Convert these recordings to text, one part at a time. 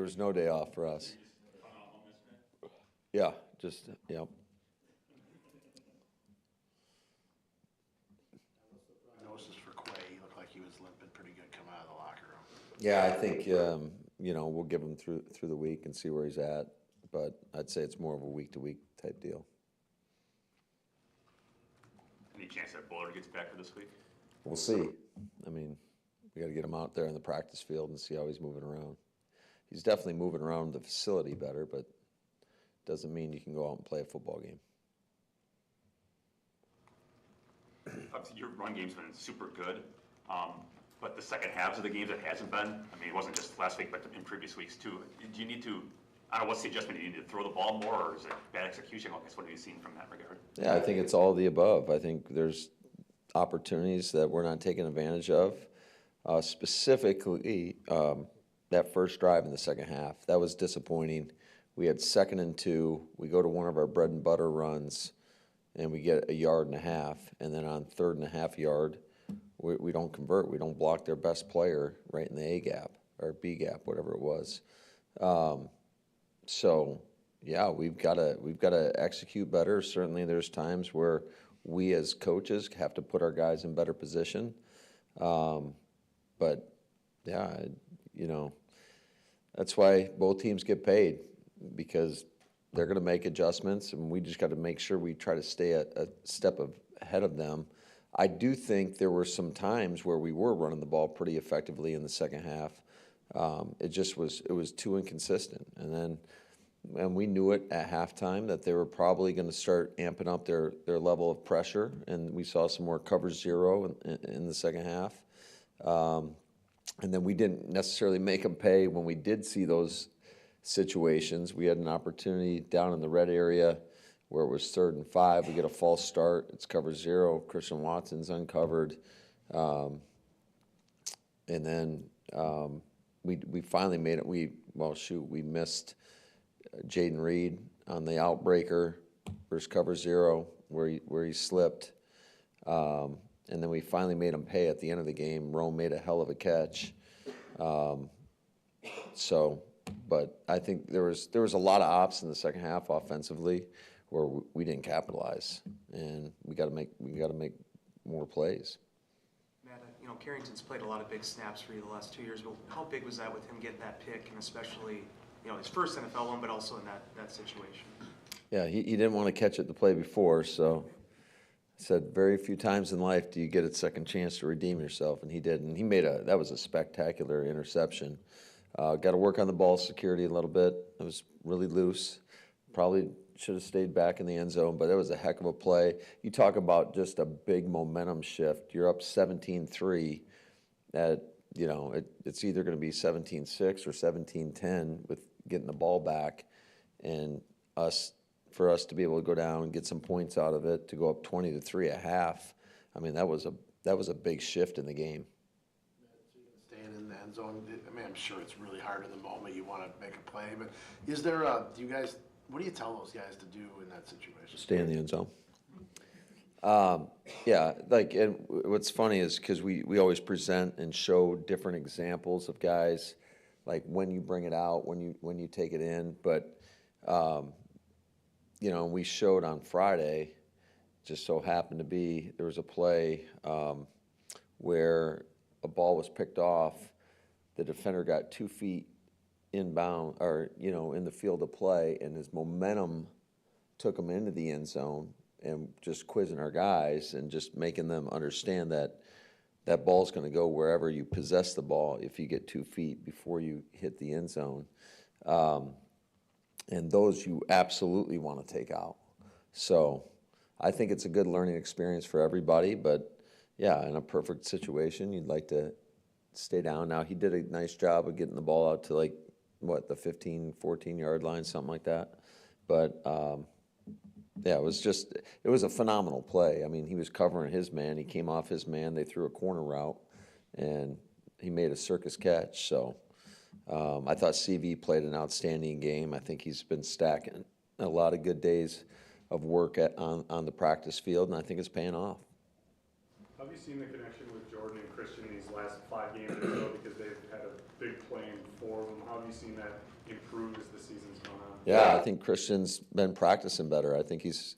was no day off for us. Yeah, just, yeah. I noticed this for Quay. He looked like he was limping pretty good coming out of the locker room. Yeah, I think, we'll give him through the week and see where he's at, but I'd say it's more of a week-to-week type deal. Any chance that Bullard gets back for this week? We'll see. I mean, we got to get him out there in the practice field and see how he's moving around. He's definitely moving around the facility better, but doesn't mean you can go out and play a football game. Obviously, your run game's been super good, but the second halves of the games, it hasn't been. I mean, it wasn't just last week, but in previous weeks too. Do you need to, I don't know, what's the adjustment? Do you need to throw the ball more, or is it bad execution? I guess what have you seen from that regard? Yeah, I think it's all of the above. I think there's opportunities that we're not taking advantage of. Specifically, that first drive in the second half, that was disappointing. We had 2nd and 2. We go to one of our bread and butter runs, and we get a yard and a half. And then on 3rd and a half yard, we don't convert. We don't block their best player right in the A gap or B gap, whatever it was. So, yeah, we've got to execute better. Certainly, there's times where we as coaches have to put our guys in better position. But yeah, that's why both teams get paid, because they're going to make adjustments, and we just got to make sure we try to stay a step ahead of them. I do think there were some times where we were running the ball pretty effectively in the second half. It was too inconsistent. And we knew it at halftime that they were probably going to start amping up their level of pressure, and we saw some more cover zero in the second half. And then we didn't necessarily make them pay when we did see those situations. We had an opportunity down in the red area where it was 3rd and 5. We get a false start. It's cover zero. Christian Watson's uncovered. And then we finally made it. We missed Jaden Reed on the outbreaker versus cover zero where he slipped. And then we finally made him pay at the end of the game. Rome made a hell of a catch. But I think there was a lot of ops in the second half offensively where we didn't capitalize, and we got to make more plays. Matt, Carrington's played a lot of big snaps for you the last 2 years, but how big was that with him getting that pick, and especially his first NFL one, but also in that situation? Yeah, he didn't want to catch it the play before, so I said very few times in life do you get a second chance to redeem yourself, and he did. And that was a spectacular interception. Got to work on the ball security a little bit. It was really loose. Probably should have stayed back in the end zone, but it was a heck of a play. You talk about just a big momentum shift. You're up 17-3. It's either going to be 17-6 or 17-10 with getting the ball back, and for us to be able to go down and get some points out of it, to go up 20-3 at half. I mean, that was a big shift in the game. Staying in the end zone, I mean, I'm sure it's really hard in the moment. You want to make a play, but is there what do you tell those guys to do in that situation? Stay in the end zone. And what's funny is because we always present and show different examples of guys, like when you bring it out, when you take it in. But we showed on Friday, just so happened to be, there was a play where a ball was picked off. The defender got 2 feet inbound, or in the field of play, and his momentum took him into the end zone, and just quizzing our guys and just making them understand that ball's going to go wherever you possess the ball if you get 2 feet before you hit the end zone. And those you absolutely want to take out. So I think it's a good learning experience for everybody, but yeah, in a perfect situation, you'd like to stay down. Now, he did a nice job of getting the ball out to the 15, 14-yard line, something like that. But, it was a phenomenal play. I mean, he was covering his man. He came off his man. They threw a corner route, and he made a circus catch. So I thought CV played an outstanding game. I think he's been stacking a lot of good days of work on the practice field, and I think it's paying off. How have you seen the connection with Jordan and Christian these last 5 games or so, because they've had a big play in 4 of them? How have you seen that improve as the season's gone on? Yeah, I think Christian's been practicing better. I think he's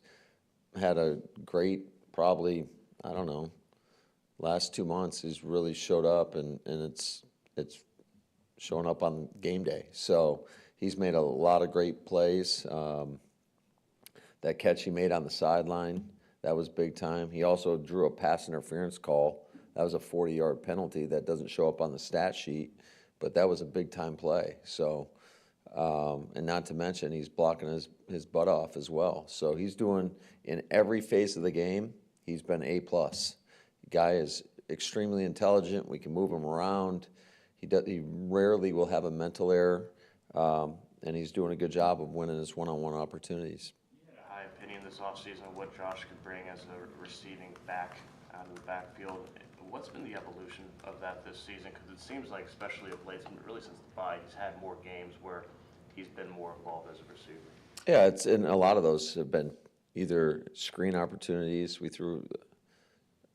had a great, probably, I don't know, last 2 months he's really showed up, and it's showing up on game day. So he's made a lot of great plays. That catch he made on the sideline, that was big time. He also drew a pass interference call. That was a 40-yard penalty that doesn't show up on the stat sheet, but that was a big time play. So, and not to mention he's blocking his butt off as well. So he's doing, in every phase of the game, he's been A+. Guy is extremely intelligent. We can move him around. He rarely will have a mental error, and he's doing a good job of winning his one-on-one opportunities. You had a high opinion this offseason of what Josh could bring as a receiving back out of the backfield. What's been the evolution of that this season? Because it seems like, especially of late, really since the bye, he's had more games where he's been more involved as a receiver. Yeah, it's, and a lot of those have been either screen opportunities. We threw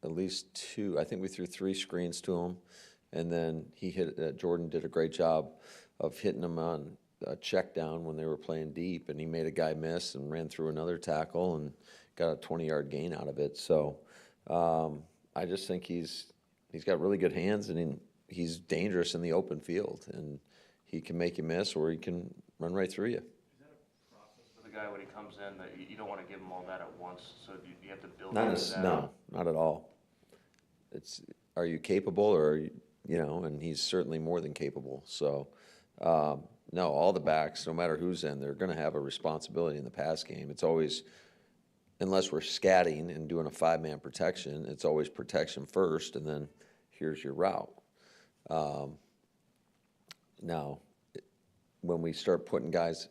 at least 2. I think we threw 3 screens to him, and then he hit. Jordan did a great job of hitting him on a check down when they were playing deep, and he made a guy miss and ran through another tackle and got a 20-yard gain out of it. So I just think he's got really good hands, and he's dangerous in the open field, and he can make you miss or he can run right through you. Is that a process for the guy when he comes in that you don't want to give him all that at once? So do you have to build that? No, not at all. It's, are you capable, or and he's certainly more than capable. So no, all the backs, no matter who's in, they're going to have a responsibility in the pass game. It's always, unless we're scatting and doing a 5-man protection, it's always protection first, and then here's your route. Now, when we start putting guys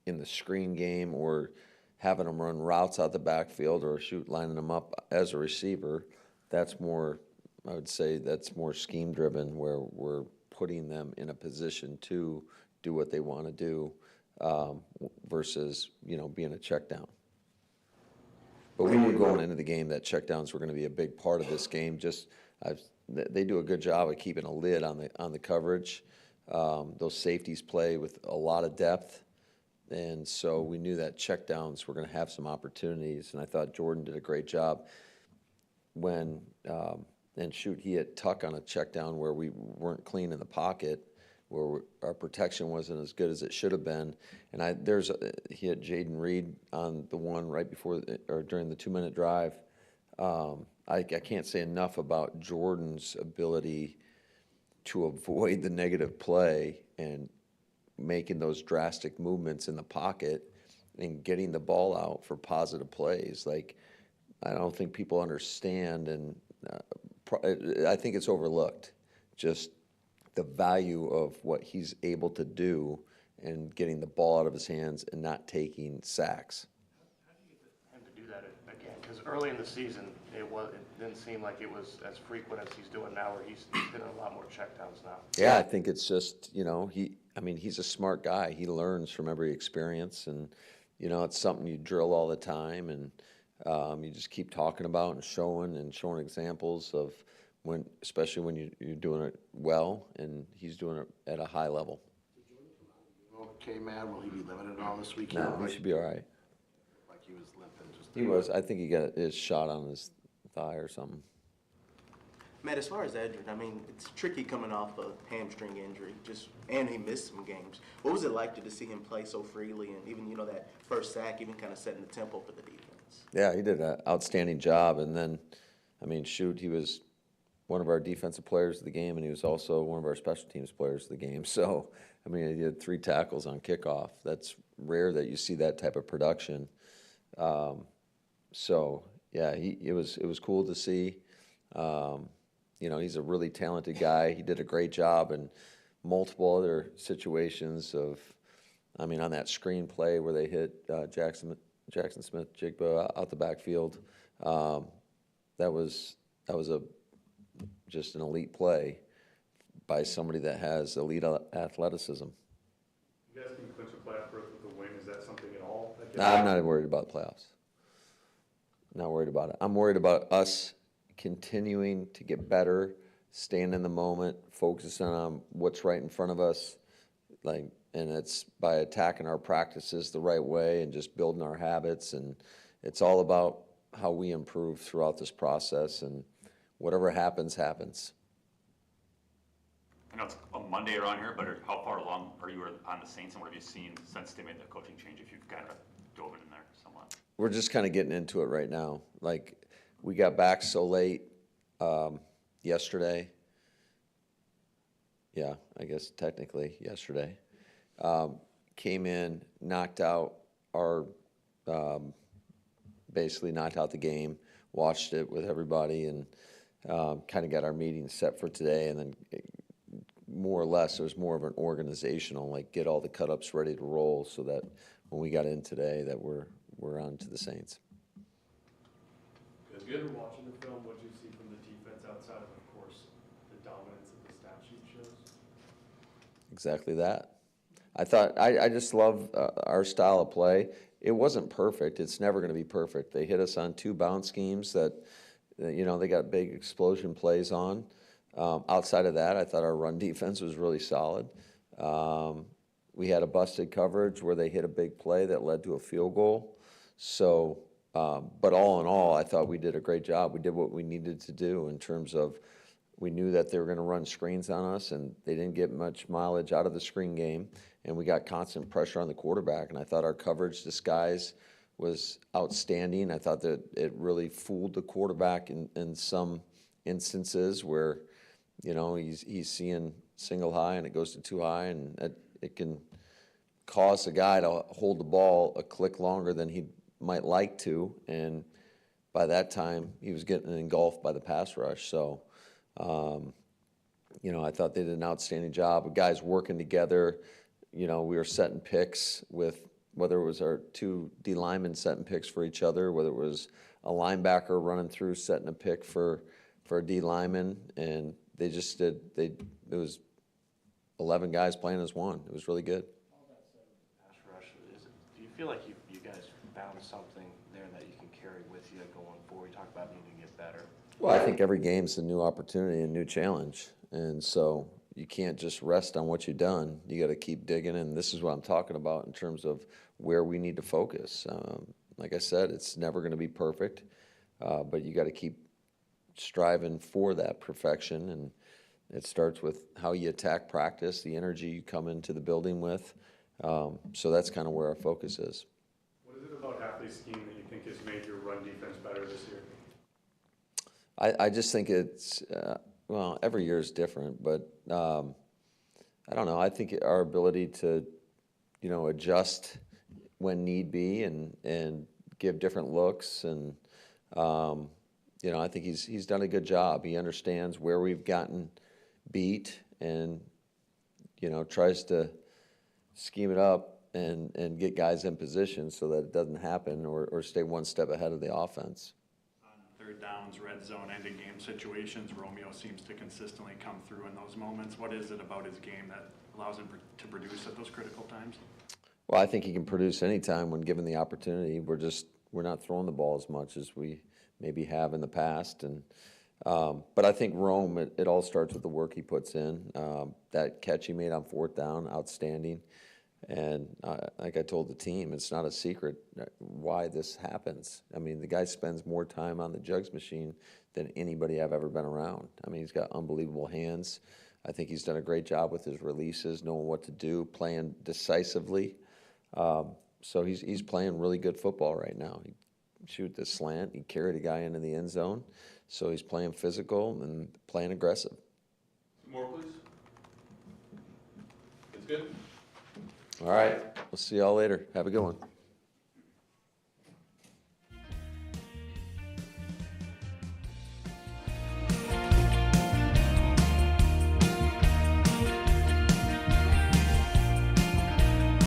in the screen game or having them run routes out the backfield or lining them up as a receiver, that's more, I would say that's more scheme driven, where we're putting them in a position to do what they want to do, versus being a check down. But we knew going into the game that checkdowns were going to be a big part of this game. They do a good job of keeping a lid on the coverage. Those safeties play with a lot of depth, and so we knew that checkdowns were going to have some opportunities. And I thought Jordan did a great job when he hit Tuck on a checkdown where we weren't clean in the pocket, where our protection wasn't as good as it should have been. And he hit Jaden Reed on the one right before or during the 2-minute drive. I can't say enough about Jordan's ability to avoid the negative play and making those drastic movements in the pocket and getting the ball out for positive plays. Like, I don't think people understand, and I think it's overlooked, just the value of what he's able to do and getting the ball out of his hands and not taking sacks. How do you get him to do that again? Because early in the season, it didn't seem like it was as frequent as he's doing now, where he's doing a lot more checkdowns now. Yeah, I think it's just, he's a smart guy. He learns from every experience, and, it's something you drill all the time, and you just keep talking about and showing examples of especially when you're doing it well, and he's doing it at a high level. Okay, Matt, will he be limited at all this week? No, he should be all right. Like he was limping just. He was. I think he got his shot on his thigh or something. Matt, as far as Edgerton, it's tricky coming off a hamstring injury, and he missed some games. What was it like to see him play so freely, and even that first sack, even kind of setting the tempo for the defense? Yeah, he did an outstanding job, and then, he was one of our defensive players of the game, and he was also one of our special teams players of the game. So, he had 3 tackles on kickoff. That's rare that you see that type of production. So, yeah, it was cool to see. He's a really talented guy. He did a great job in multiple other situations on that screenplay where they hit Jackson Smith-Jigba out the backfield. That was just an elite play by somebody that has elite athleticism. You guys can clinch a playoff berth with a win. Is that something at all? I'm not worried about the playoffs. Not worried about it. I'm worried about us continuing to get better, staying in the moment, focusing on what's right in front of us. Like, And it's by attacking our practices the right way and just building our habits. And it's all about how we improve throughout this process. And whatever happens, happens. I know it's a Monday around here, but how far along are you on the Saints, and what have you seen since they made the coaching change, if you've kind of dove in there somewhat? We're just kind of getting into it right now. Like, we got back so late yesterday. Yeah, I guess technically yesterday. Came in, knocked out our, basically knocked out the game, watched it with everybody, and kind of got our meeting set for today. And then more or less, it was more of an organizational, like get all the cut-ups ready to roll so that when we got in today that we're on to the Saints. Good. Watching the film, what did you see from the defense outside of course, the dominance that the stat sheet shows? Exactly that. I thought, I just love our style of play. It wasn't perfect. It's never going to be perfect. They hit us on 2 bounce schemes that, you know, they got big explosion plays on. Outside of that, I thought our run defense was really solid. We had a busted coverage where they hit a big play that led to a field goal. So, but all in all, I thought we did a great job. We did what we needed to do in terms of we knew that they were going to run screens on us, and they didn't get much mileage out of the screen game, and we got constant pressure on the quarterback. And I thought our coverage disguise was outstanding. I thought that it really fooled the quarterback in some instances where, you know, he's seeing single high and it goes to too high, and it can cause the guy to hold the ball a click longer than he might like to. And by that time, he was getting engulfed by the pass rush. So, you know, I thought they did an outstanding job of guys working together. You know, we were setting picks with whether it was our 2 D linemen setting picks for each other, whether it was a linebacker running through setting a pick for a D lineman, and they just did. It was 11 guys playing as one. It was really good. Pass rush, do you feel like you guys found something there that you can carry with you going forward? You talk about needing to get better. Well, I think every game's a new opportunity, a new challenge, and so you can't just rest on what you've done. You got to keep digging, and this is what I'm talking about in terms of where we need to focus. Like I said, it's never going to be perfect, but you got to keep striving for that perfection, and it starts with how you attack practice, the energy you come into the building with. So that's kind of where our focus is. What is it about Hafley's scheme that you think has made your run defense better this year? I just think it's, well, every year is different, but I don't know. I think our ability to, you know, adjust when need be and give different looks, and you know, I think he's done a good job. He understands where we've gotten beat, and you know, tries to scheme it up and get guys in position so that it doesn't happen, or stay one step ahead of the offense. On third downs, red zone, ending game situations, Romeo seems to consistently come through in those moments. What is it about his game that allows him to produce at those critical times? Well, I think he can produce anytime when given the opportunity. We're not throwing the ball as much as we maybe have in the past, and but I think Rome, it all starts with the work he puts in. That catch he made on 4th down, outstanding. And like I told the team, it's not a secret why this happens. I mean, the guy spends more time on the jugs machine than anybody I've ever been around. I mean, he's got unbelievable hands. I think he's done a great job with his releases, knowing what to do, playing decisively. So he's playing really good football right now. He shoot the slant. He carried a guy into the end zone. So he's playing physical and playing aggressive. More, please. It's good. All right. We'll see y'all later. Have a good one.